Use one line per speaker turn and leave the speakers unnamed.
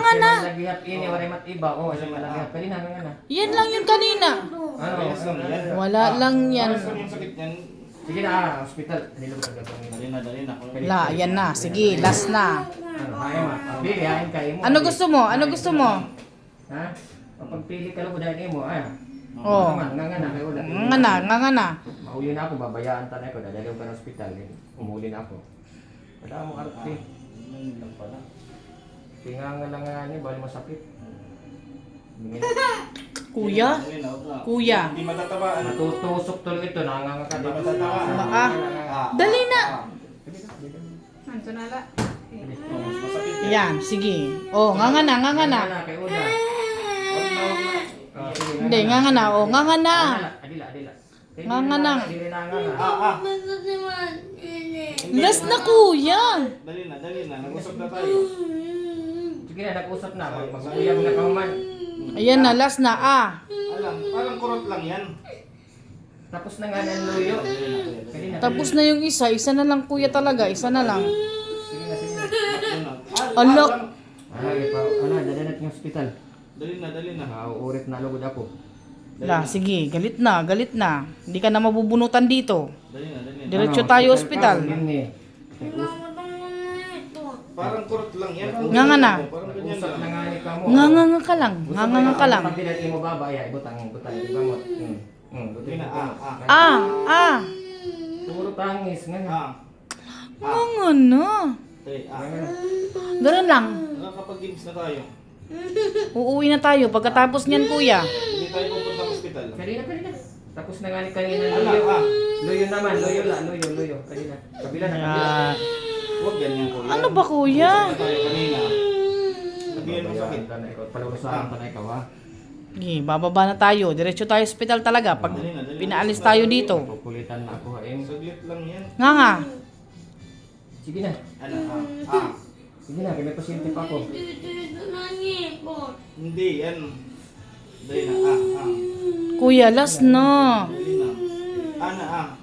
nga na.
Malagihap ini, wala mat iba. Oh, sa malagihap. Pwede na nga na.
Yan lang yun kanina.
Ano?
Wala lang yan.
Yung sakit niyan.
Sige na, hospital. Nilog ka gatong
Dali na.
La, yan na. Sige, last na.
Ano, kaya ma. Pili, hain kayo mo.
Ano gusto mo? Ano gusto mo?
Ha? Pagpili ka lang dahil mo, ay.
Oh.
Nga na, kayo ulit.
Nga na.
Mauli na ako, babayaan tanay ko. Dahil ka ng hospital. Umuli na ako. Wala mo arte. Tinganga lang nga niya, bali masakit.
Kuya? Kuya.
Hindi matatabaan.
Natutusok tuloy ito, nanganga ka.
Hindi matatabaan.
Baka. Dali na.
Masakit yan.
Yan, sige. Oh, nga na.
Kay Uda.
Hindi, nga na. Oh, nga na.
Adila.
Nga na.
Dili na nga.
Last na, kuya.
Dali na. Nag-usap na tayo.
Sige na, nag-usap na. Mag-uyab na kauman.
Ayan na, last na.
Parang kurot lang yan.
Tapos na nga ng luyo. Sige na.
Tapos na yung isa. Isa na lang, kuya talaga. Isa na lang.
Sige na.
Alok.
Ay, dala natin yung hospital.
Dali na.
Uurit na lugod ako.
La, sige. Galit na. Hindi ka na mabubunutan dito.
Dali na.
Diretso tayo ospital.
Parang kurot lang yan.
Nga na.
Parang ganyan
Usap na
lang.
nga ni ka mo.
Nga ka lang.
Pag dinati mo babaya, ibutang ibamot.
Dali na.
Puro tangis nga.
Nga na.
Dali.
Ganun lang.
Nakakapag-games na tayo.
Uuwi na tayo pagkatapos niyan, kuya.
Hindi tayo pupunta sa ospital.
Kanina. Tapos na nga ni kanina luyo. Luyo naman, luyo. Kanina. Kabila na kabila.
Ah,
Huwag ganyan kuya.
ano ba, kuya?
Pupunta tayo kanina. Sabihin mo sakit.
Palurusahan ka na ikaw ha.
Sige, bababa na tayo. Diretso tayo ospital talaga pag pinaalis tayo dito.
Kukulitan na ako ha.
Saglit lang yan.
Nga.
Sige na. Sige na, may pasyente pa ako.
Hindi yan. Dali na.
Kuya, last na.
Dali na.